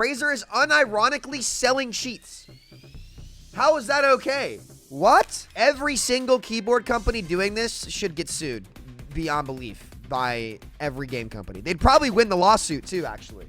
Razer is unironically selling cheats. How is that okay? What? Every single keyboard company doing this should get sued beyond belief by every game company. They'd probably win the lawsuit too, actually.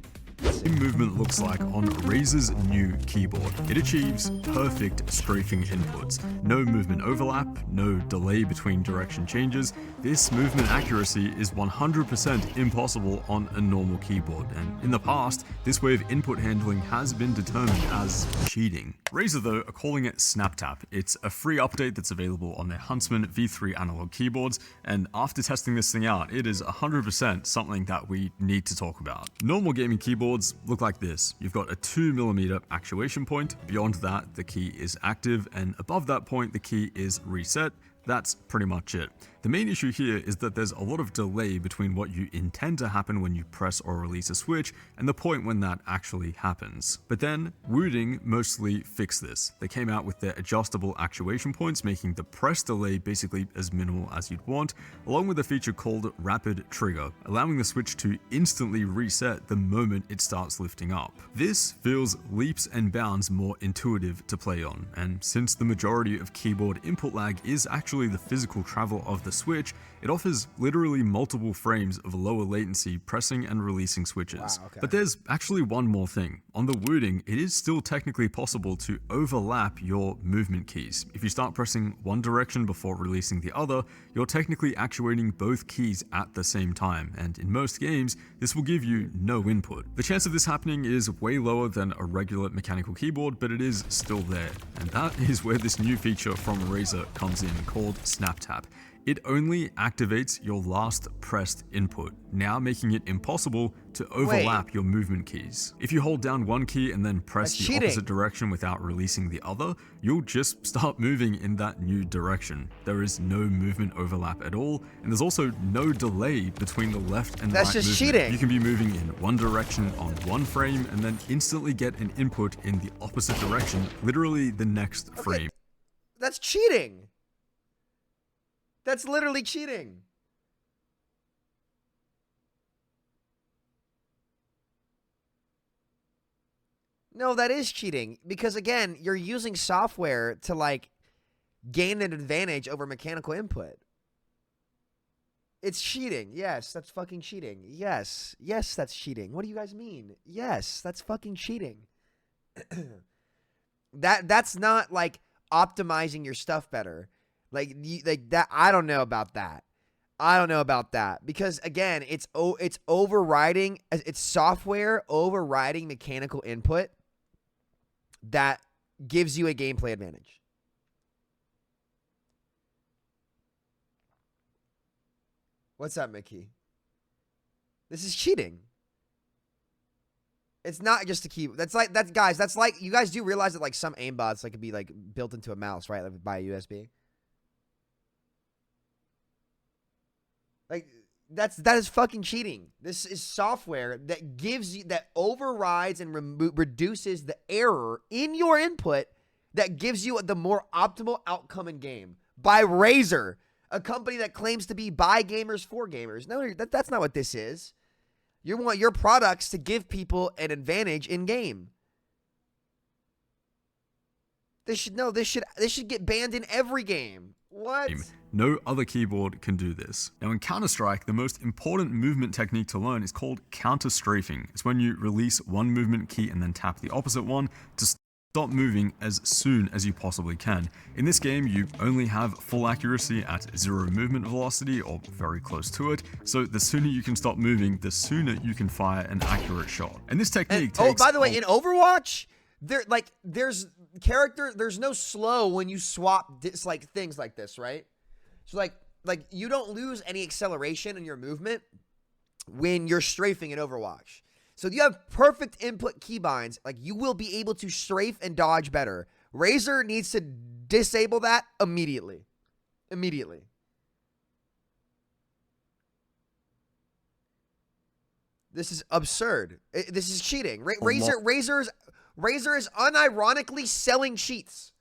Movement looks like on Razer's new keyboard. It achieves perfect strafing inputs. No movement overlap, no delay between direction changes. This movement accuracy is 100% impossible on a normal keyboard, and in the past, this way of input handling has been determined as cheating. Razer though are calling it SnapTap. It's a free update that's available on their Huntsman V3 analog keyboards, and after testing this thing out, it is 100% something that we need to talk about. Normal gaming keyboards look like this. You've got a 2mm actuation point. Beyond that, the key is active, and above that point, the key is reset. That's pretty much it. The main issue here is that there's a lot of delay between what you intend to happen when you press or release a switch and the point when that actually happens. But then, Wooding mostly fixed this. They came out with their adjustable actuation points, making the press delay basically as minimal as you'd want, along with a feature called Rapid Trigger, allowing the switch to instantly reset the moment it starts lifting up. This feels leaps and bounds more intuitive to play on, and since the majority of keyboard input lag is actually the physical travel of the switch, it offers literally multiple frames of lower latency pressing and releasing switches. Wow, okay. But there's actually one more thing. On the Wooding, it is still technically possible to overlap your movement keys. If you start pressing one direction before releasing the other, you're technically actuating both keys at the same time, and in most games, this will give you no input. The chance of this happening is way lower than a regular mechanical keyboard, but it is still there, and that is where this new feature from Razer comes in, called SnapTap. It only activates your last pressed input, now making it impossible to overlap your movement keys. If you hold down one key and then press the opposite direction without releasing the other, you'll just start moving in that new direction. There is no movement overlap at all, and there's also no delay between the left and right movement. That's just cheating. You can be moving in one direction on one frame and then instantly get an input in the opposite direction, literally the next frame. That's cheating. That's literally cheating. No, that is cheating. Because again, you're using software to like gain an advantage over mechanical input. It's cheating. Yes, that's fucking cheating. Yes. Yes, that's cheating. What do you guys mean? Yes, that's fucking cheating. That's not like optimizing your stuff better. Like that, I don't know about that. I don't know about that because again, it's overriding. It's software overriding mechanical input that gives you a gameplay advantage. What's up, Mickey? This is cheating. It's not just a key. That's guys. That's like you guys do realize that like some aimbots like could be like built into a mouse, right? Like by a USB. Like that is fucking cheating. This is software that gives you that overrides and reduces the error in your input that gives you the more optimal outcome in game by Razer, a company that claims to be by gamers for gamers. No, that's not what this is. You want your products to give people an advantage in game. This should get banned in every game. What? No other keyboard can do this. Now in Counter-Strike, the most important movement technique to learn is called counter-strafing. It's when you release one movement key and then tap the opposite one to stop moving as soon as you possibly can. In this game, you only have full accuracy at 0 movement velocity or very close to it, so the sooner you can stop moving, the sooner you can fire an accurate shot. And this technique takes... Oh, by the way, in Overwatch, there's no slow when you swap things like this, right? So like you don't lose any acceleration in your movement when you're strafing in Overwatch. So if you have perfect input keybinds, like you will be able to strafe and dodge better. Razer needs to disable that immediately. Immediately. This is absurd. This is cheating. Razer is unironically selling cheats.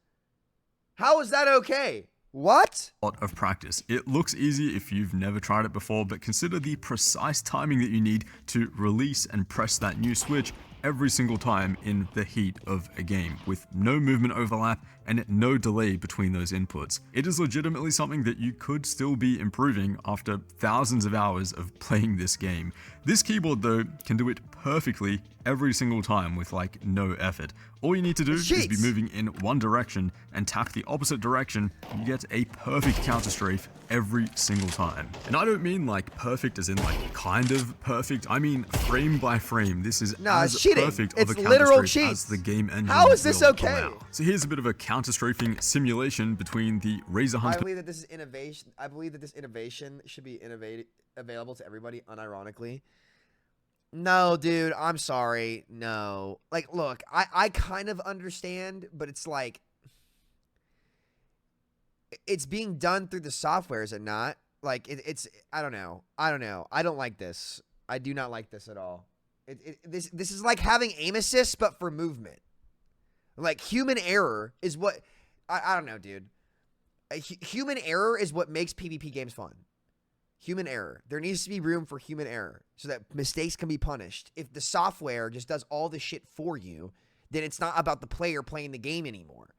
How is that okay? What? Lot of practice. It looks easy if you've never tried it before, but consider the precise timing that you need to release and press that new switch every single time in the heat of a game, with no movement overlap and no delay between those inputs. It is legitimately something that you could still be improving after thousands of hours of playing this game. This keyboard though can do it perfectly every single time with like no effort. All you need to do is be moving in one direction and tap the opposite direction. You get a perfect counter strafe every single time. And I don't mean like perfect as in like kind of perfect. I mean frame by frame. This is as perfect of a counter strafe as the game engine. How is this okay? Allow. So here's a bit of a counter strafing simulation between the Razer Hunt. I believe that this is innovation. I believe that this innovation should be available to everybody unironically. No, dude, I'm sorry. No. Like, look, I kind of understand, but it's like, it's being done through the software, is it not? Like, it's, I don't know. I don't like this. I do not like this at all. This is like having aim assist, but for movement. Like, human error is what, I don't know, dude. Human error is what makes PvP games fun. Human error. There needs to be room for human error so that mistakes can be punished. If the software just does all the shit for you, then it's not about the player playing the game anymore.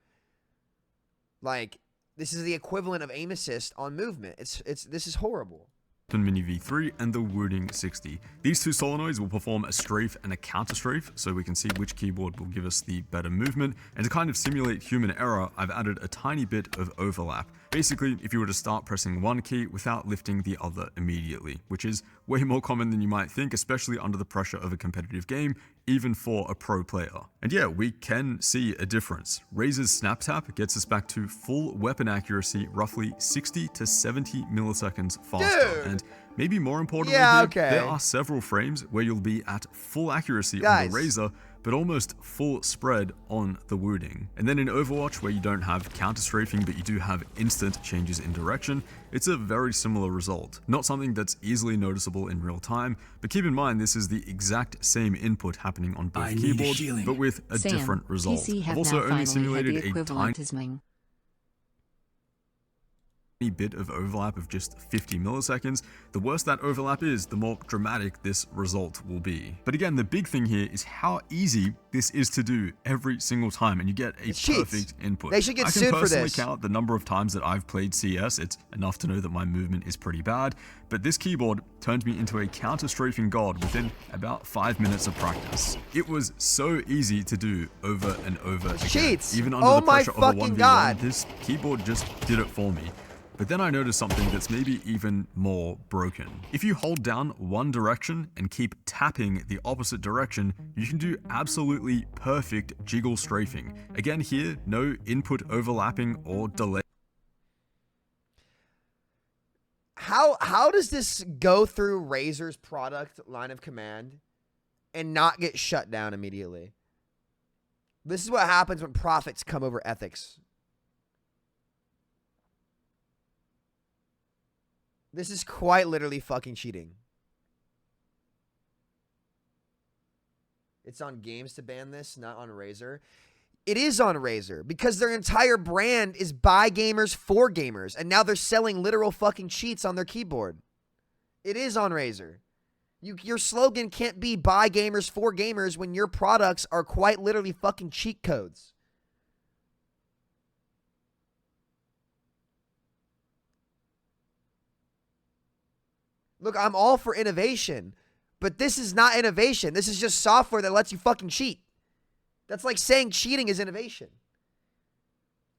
Like, this is the equivalent of aim assist on movement. This is horrible. Mini V3 and the Wounding 60. These two solenoids will perform a strafe and a counter strafe, so we can see which keyboard will give us the better movement. And to kind of simulate human error, I've added a tiny bit of overlap. Basically, if you were to start pressing one key without lifting the other immediately, which is way more common than you might think, especially under the pressure of a competitive game, even for a pro player. And yeah, we can see a difference. Razer's snap tap gets us back to full weapon accuracy roughly 60 to 70 milliseconds faster. And maybe more importantly, there are several frames where you'll be at full accuracy on the Razer, but almost full spread on the Wounding. And then in Overwatch, where you don't have counter strafing, but you do have instant changes in direction, it's a very similar result. Not something that's easily noticeable in real time, but keep in mind this is the exact same input happening on both keyboards, but with a different result. I've also only simulated a tiny bit of overlap of just 50 milliseconds. The worse that overlap is, the more dramatic this result will be. But again, the big thing here is how easy this is to do every single time, and you get a perfect input. They should get sued for this. I can personally count the number of times that I've played CS. It's enough to know that my movement is pretty bad, but this keyboard turned me into a counter-strafing god within about 5 minutes of practice. It was so easy to do over and over again. Even under the pressure of a 1v1, this keyboard just did it for me. But then I noticed something that's maybe even more broken. If you hold down one direction and keep tapping the opposite direction, you can do absolutely perfect jiggle strafing. Again here, no input overlapping or delay. How does this go through Razer's product line of command and not get shut down immediately? This is what happens when profits come over ethics. This is quite literally fucking cheating. It's on games to ban this, not on Razer. It is on Razer because their entire brand is by gamers for gamers, and now they're selling literal fucking cheats on their keyboard. It is on Razer. Your slogan can't be by gamers for gamers when your products are quite literally fucking cheat codes. Look, I'm all for innovation, but this is not innovation. This is just software that lets you fucking cheat. That's like saying cheating is innovation.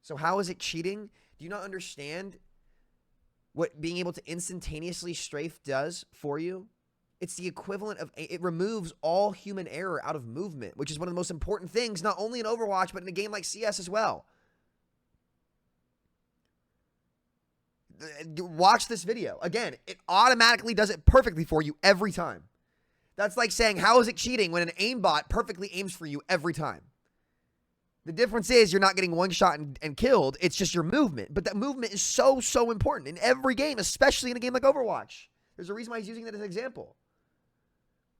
So how is it cheating? Do you not understand what being able to instantaneously strafe does for you? It's the equivalent of, it removes all human error out of movement, which is one of the most important things, not only in Overwatch, but in a game like CS as well. Watch this video. Again, it automatically does it perfectly for you every time. That's like saying, how is it cheating when an aimbot perfectly aims for you every time? The difference is you're not getting one shot and killed. It's just your movement. But that movement is so important in every game, especially in a game like Overwatch. There's a reason why he's using that as an example.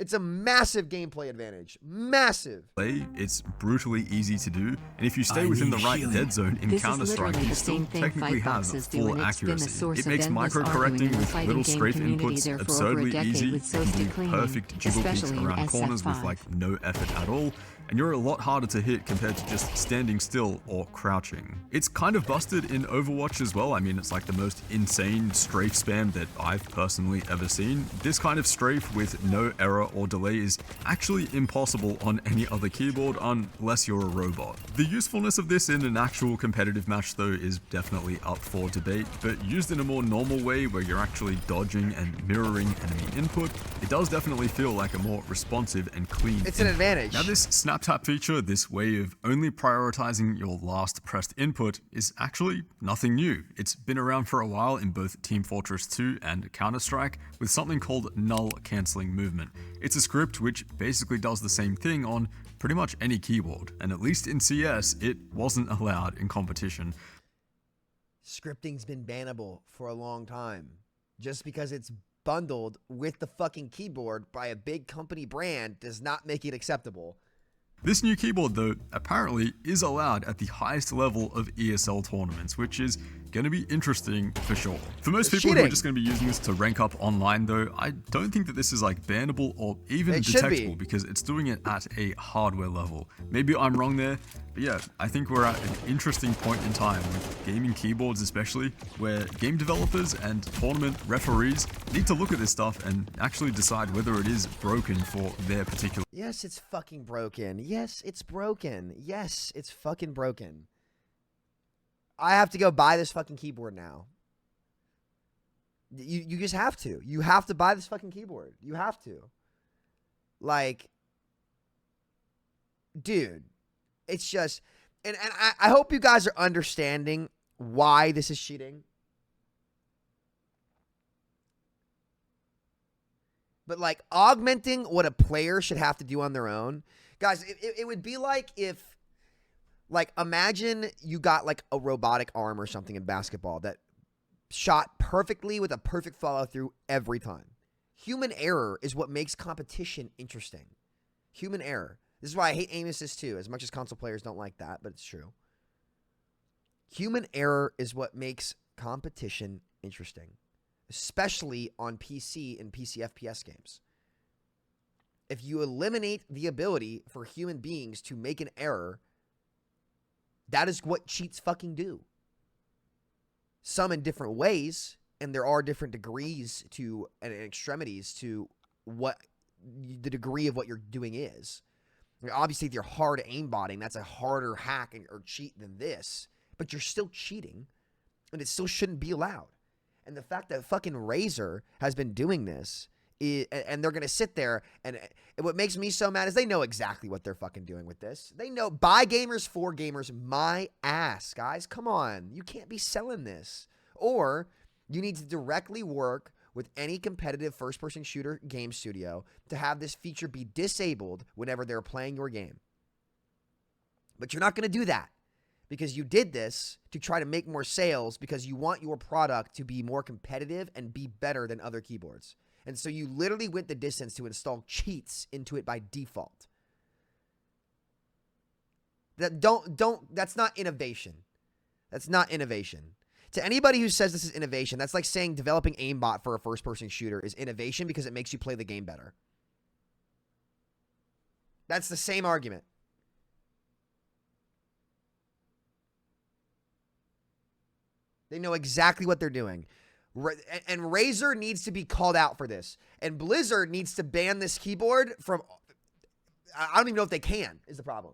It's a massive gameplay advantage. Massive. It's brutally easy to do, and if you stay within the right dead zone in Counter-Strike, you still technically have full accuracy. It makes micro-correcting with little strafe inputs absurdly easy. You can do perfect jiggle peeks around corners with like no effort at all, and you're a lot harder to hit compared to just standing still or crouching. It's kind of busted in Overwatch as well. I mean, it's like the most insane strafe spam that I've personally ever seen. This kind of strafe with no error or delay is actually impossible on any other keyboard unless you're a robot. The usefulness of this in an actual competitive match though is definitely up for debate, but used in a more normal way where you're actually dodging and mirroring enemy input, it does definitely feel like a more responsive and clean It's an advantage. Now this snap tap feature, this way of only prioritizing your last pressed input, is actually nothing new. It's been around for a while in both Team Fortress 2 and Counter-Strike with something called null cancelling movement. It's a script which basically does the same thing on pretty much any keyboard, and at least in CS, it wasn't allowed in competition. Scripting's been bannable for a long time. Just because it's bundled with the fucking keyboard by a big company brand does not make it acceptable. This new keyboard, though, apparently is allowed at the highest level of ESL tournaments, which is going to be interesting for sure. For most people who are just going to be using this to rank up online, though, I don't think that this is like bannable or even detectable because it's doing it at a hardware level. Maybe I'm wrong there, but yeah, I think we're at an interesting point in time with gaming keyboards especially, where game developers and tournament referees need to look at this stuff and actually decide whether it is broken for their particular. Yes, it's fucking broken. Yes, it's broken. Yes, it's fucking broken. I have to go buy this fucking keyboard now. You just have to. You have to buy this fucking keyboard. You have to. Like, dude, it's just, and I hope you guys are understanding why this is cheating. But like augmenting what a player should have to do on their own. Guys, it would be like if, like, imagine you got like a robotic arm or something in basketball that shot perfectly with a perfect follow through every time. Human error is what makes competition interesting. Human error. This is why I hate aim assist too, as much as console players don't like that, but it's true. Human error is what makes competition interesting, especially on PC and PC FPS games. If you eliminate the ability for human beings to make an error, that is what cheats fucking do. Some in different ways, and there are different degrees to and extremities to what the degree of what you're doing is. I mean, obviously, if you're hard aimbotting, that's a harder hack or cheat than this, but you're still cheating, and it still shouldn't be allowed. And the fact that fucking Razer has been doing this, and they're going to sit there, and what makes me so mad is they know exactly what they're fucking doing with this. They know, by gamers, for gamers, my ass, guys. Come on. You can't be selling this. Or you need to directly work with any competitive first-person shooter game studio to have this feature be disabled whenever they're playing your game. But you're not going to do that because you did this to try to make more sales because you want your product to be more competitive and be better than other keyboards. And so you literally went the distance to install cheats into it by default. That's not innovation. That's not innovation. To anybody who says this is innovation, that's like saying developing aimbot for a first-person shooter is innovation because it makes you play the game better. That's the same argument. They know exactly what they're doing. And Razer needs to be called out for this. And Blizzard needs to ban this keyboard from... I don't even know if they can, is the problem.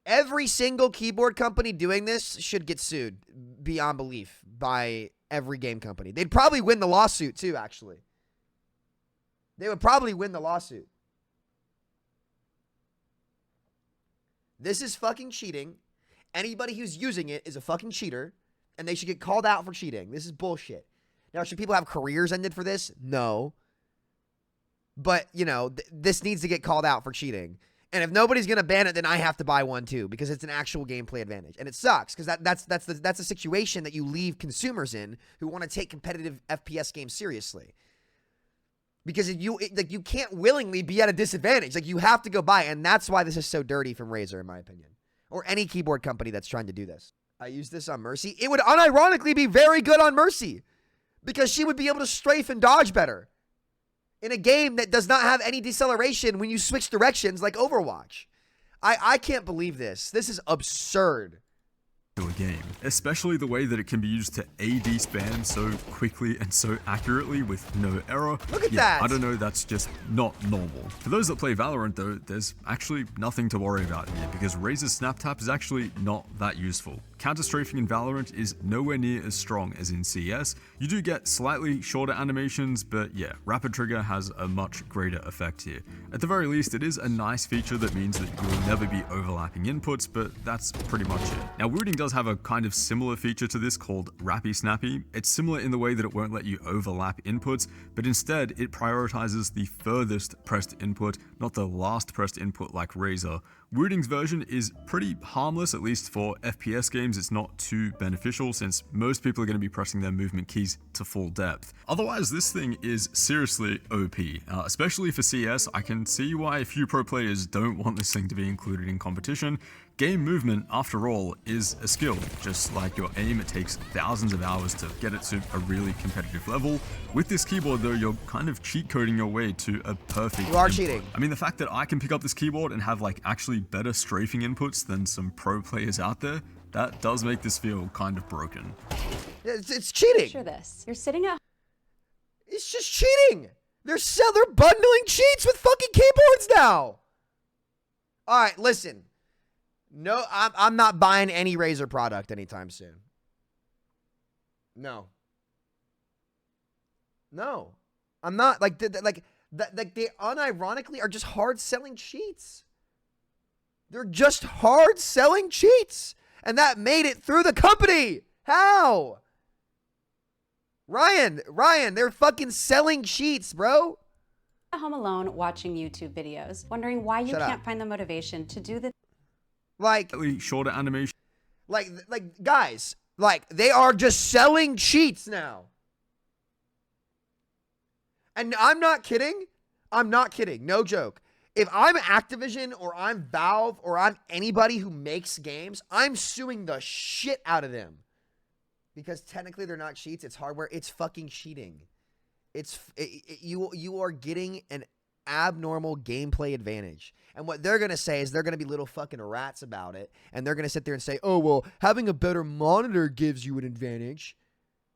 Every single keyboard company doing this should get sued beyond belief by every game company. They'd probably win the lawsuit too, actually. They would probably win the lawsuit. This is fucking cheating. Anybody who's using it is a fucking cheater, and they should get called out for cheating. This is bullshit. Now, should people have careers ended for this? No. But, you know, this needs to get called out for cheating. And if nobody's gonna ban it, then I have to buy one too because it's an actual gameplay advantage, and it sucks because that's a situation that you leave consumers in who want to take competitive FPS games seriously. Because you can't willingly be at a disadvantage. Like, you have to go buy, and that's why this is so dirty from Razer, in my opinion, or any keyboard company that's trying to do this. I use this on Mercy. It would unironically be very good on Mercy because she would be able to strafe and dodge better in a game that does not have any deceleration when you switch directions like Overwatch. I can't believe this. This is absurd. To a game, especially the way that it can be used to AD spam so quickly and so accurately with no error. Look at that. I don't know, that's just not normal. For those that play Valorant though, there's actually nothing to worry about here because Razer's snap tap is actually not that useful. Counter-strafing in Valorant is nowhere near as strong as in CS. You do get slightly shorter animations, but yeah, rapid trigger has a much greater effect here. At the very least, it is a nice feature that means that you will never be overlapping inputs, but that's pretty much it. Now, Wooting does have a kind of similar feature to this called Rappy Snappy. It's similar in the way that it won't let you overlap inputs, but instead it prioritizes the furthest pressed input, not the last pressed input like Razer. Wooting's version is pretty harmless, at least for FPS games. It's not too beneficial since most people are going to be pressing their movement keys to full depth. Otherwise, this thing is seriously OP, especially for CS. I can see why a few pro players don't want this thing to be included in competition. Game movement, after all, is a skill. Just like your aim, it takes thousands of hours to get it to a really competitive level. With this keyboard though, you're kind of cheat coding your way to a perfect You are input. cheating. I mean, the fact that I can pick up this keyboard and have like actually better strafing inputs than some pro players out there, that does make this feel kind of broken. It's cheating. Picture this. You're sitting at It's just cheating. They're bundling cheats with fucking keyboards now. All right, listen. No, I'm not buying any Razer product anytime soon. No, I'm not. Like they unironically are just hard selling cheats. They're just hard selling cheats, and that made it through the company. How? Ryan, they're fucking selling cheats, bro. home alone watching YouTube videos, wondering why you Shut can't up. find the motivation to do the Like, Slightly shorter animation. like guys, like they are just selling cheats now. And I'm not kidding. No joke. If I'm Activision or I'm Valve or I'm anybody who makes games, I'm suing the shit out of them. Because technically they're not cheats, it's hardware. It's fucking cheating. You are getting an abnormal gameplay advantage. And what they're going to say is they're going to be little fucking rats about it. And they're going to sit there and say, oh, well, having a better monitor gives you an advantage.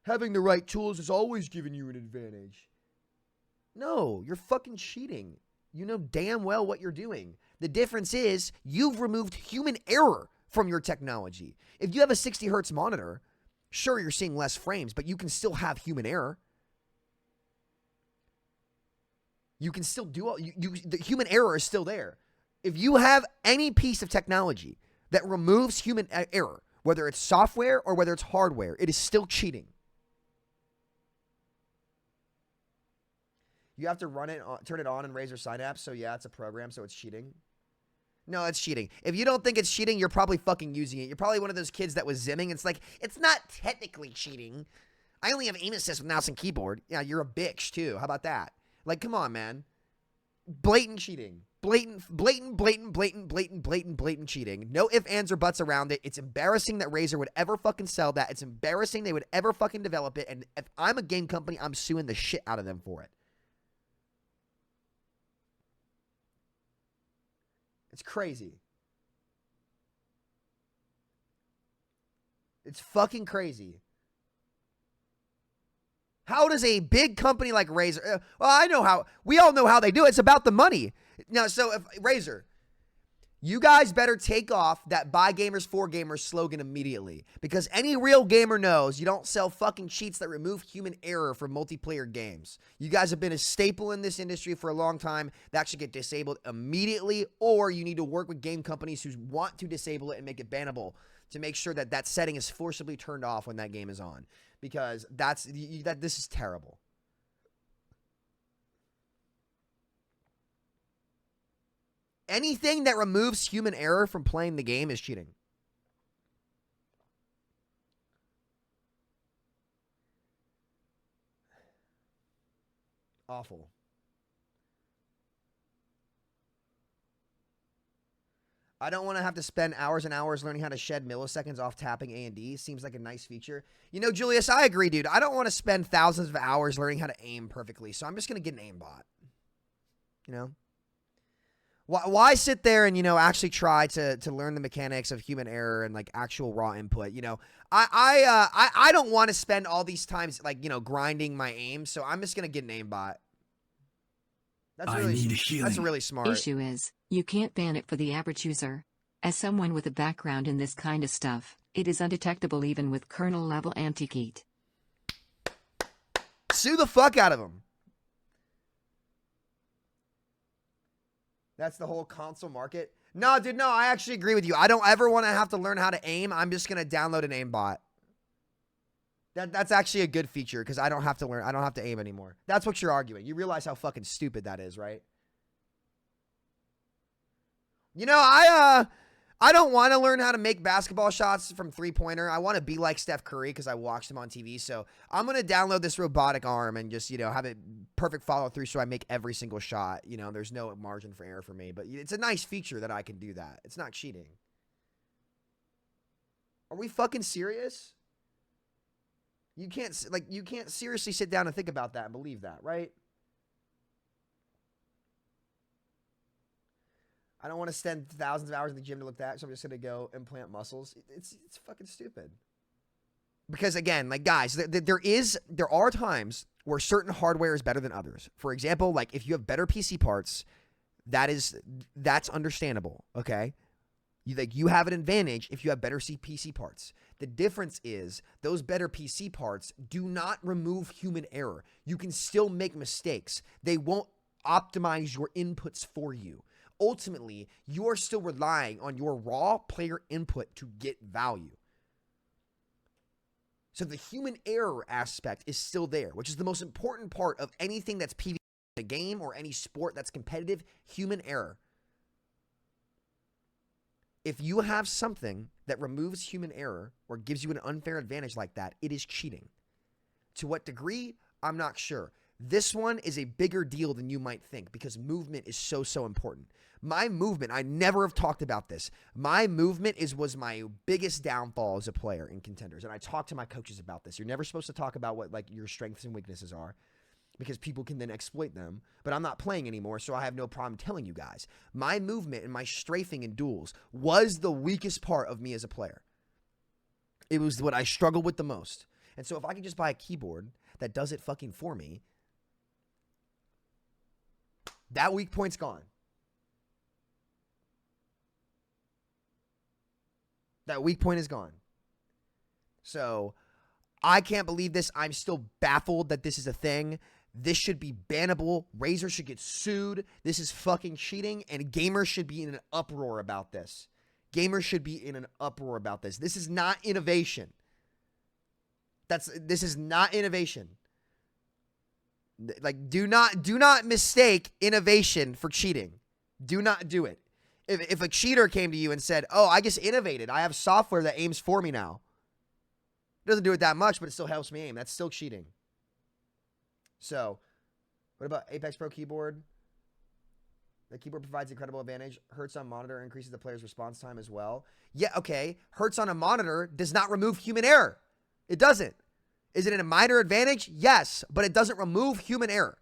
Having the right tools is always giving you an advantage. No, you're fucking cheating. You know damn well what you're doing. The difference is you've removed human error from your technology. If you have a 60 hertz monitor, sure, you're seeing less frames, but you can still have human error. You can still do all, the human error is still there. If you have any piece of technology that removes human error, whether it's software or whether it's hardware, it is still cheating. You have to run it, turn it on in Razer Synapse, so yeah, it's a program, so it's cheating. No, it's cheating. If you don't think it's cheating, you're probably fucking using it. You're probably one of those kids that was zimming. It's like, it's not technically cheating. I only have aim assist with mouse and keyboard. Yeah, you're a bitch too. How about that? Like, come on, man. Blatant cheating. Blatant cheating. No ifs, ands, or buts around it. It's embarrassing that Razer would ever fucking sell that. It's embarrassing they would ever fucking develop it. And if I'm a game company, I'm suing the shit out of them for it. It's crazy. It's fucking crazy. How does a big company like Razer... well, I know how... we all know how they do it. It's about the money. Now, so if Razer, you guys better take off that buy gamers for gamers slogan immediately. Because any real gamer knows you don't sell fucking cheats that remove human error from multiplayer games. You guys have been a staple in this industry for a long time. That should get disabled immediately. Or you need to work with game companies who want to disable it and make it bannable to make sure that that setting is forcibly turned off when that game is on. Because this is terrible. Anything that removes human error from playing the game is cheating. Awful. I don't want to have to spend hours and hours learning how to shed milliseconds off tapping A and D. Seems like a nice feature. You know, Julius, I agree, dude. I don't want to spend thousands of hours learning how to aim perfectly, so I'm just going to get an aimbot. You know? Why sit there and, you know, actually try to learn the mechanics of human error and, like, actual raw input? You know, I don't want to spend all these times, like, you know, grinding my aim, so I'm just going to get an aimbot. That's really smart. Issue is, you can't ban it for the average user. As someone with a background in this kind of stuff, it is undetectable even with kernel-level anti-cheat. Sue the fuck out of them. That's the whole console market. No, dude, no, I actually agree with you. I don't ever want to have to learn how to aim. I'm just going to download an aimbot. That's actually a good feature because I don't have to aim anymore. That's what you're arguing. You realize how fucking stupid that is, right? You know, I don't want to learn how to make basketball shots from three-pointer. I want to be like Steph Curry because I watched him on TV. So I'm going to download this robotic arm and just, you know, have it perfect follow-through so I make every single shot. You know, there's no margin for error for me. But it's a nice feature that I can do that. It's not cheating. Are we fucking serious? You can't seriously sit down and think about that and believe that, right? I don't want to spend thousands of hours in the gym to look that, so I'm just going to go implant muscles. It's fucking stupid. Because again, like guys, there are times where certain hardware is better than others. For example, like if you have better PC parts, that's understandable, okay? You have an advantage if you have better PC parts. The difference is those better PC parts do not remove human error. You can still make mistakes. They won't optimize your inputs for you. Ultimately, you are still relying on your raw player input to get value. So the human error aspect is still there, which is the most important part of anything that's PvP in a game or any sport that's competitive, human error. If you have something that removes human error or gives you an unfair advantage like that, it is cheating. To what degree? I'm not sure. This one is a bigger deal than you might think because movement is so important. My movement, I never have talked about this. My movement was my biggest downfall as a player in contenders. And I talked to my coaches about this. You're never supposed to talk about what like your strengths and weaknesses are because people can then exploit them. But I'm not playing anymore, so I have no problem telling you guys. My movement and my strafing in duels was the weakest part of me as a player. It was what I struggled with the most. And so if I could just buy a keyboard that does it fucking for me, that weak point's gone. That weak point is gone. So I can't believe this. I'm still baffled that this is a thing. This should be bannable. Razer should get sued. This is fucking cheating, and gamers should be in an uproar about this. Gamers should be in an uproar about this. This is not innovation. This is not innovation. Like, do not mistake innovation for cheating. Do not do it. If a cheater came to you and said, "Oh, I just innovated. I have software that aims for me now." It doesn't do it that much, but it still helps me aim. That's still cheating. So, what about Apex Pro keyboard? The keyboard provides incredible advantage. Hertz on monitor increases the player's response time as well. Yeah, okay. Hertz on a monitor does not remove human error. It doesn't. Is it a minor advantage? Yes, but it doesn't remove human error.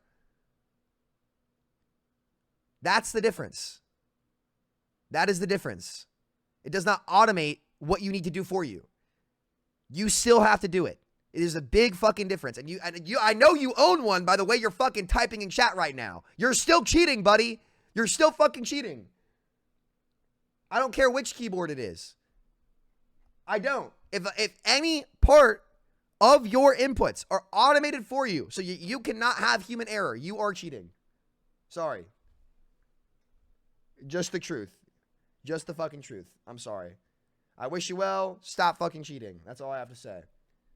That's the difference. That is the difference. It does not automate what you need to do for you. You still have to do it. It is a big fucking difference. And I know you own one by the way you're fucking typing in chat right now. You're still cheating, buddy. You're still fucking cheating. I don't care which keyboard it is. I don't. If any part of your inputs are automated for you, so you cannot have human error, you are cheating. Sorry. Just the truth. Just the fucking truth. I'm sorry. I wish you well. Stop fucking cheating. That's all I have to say.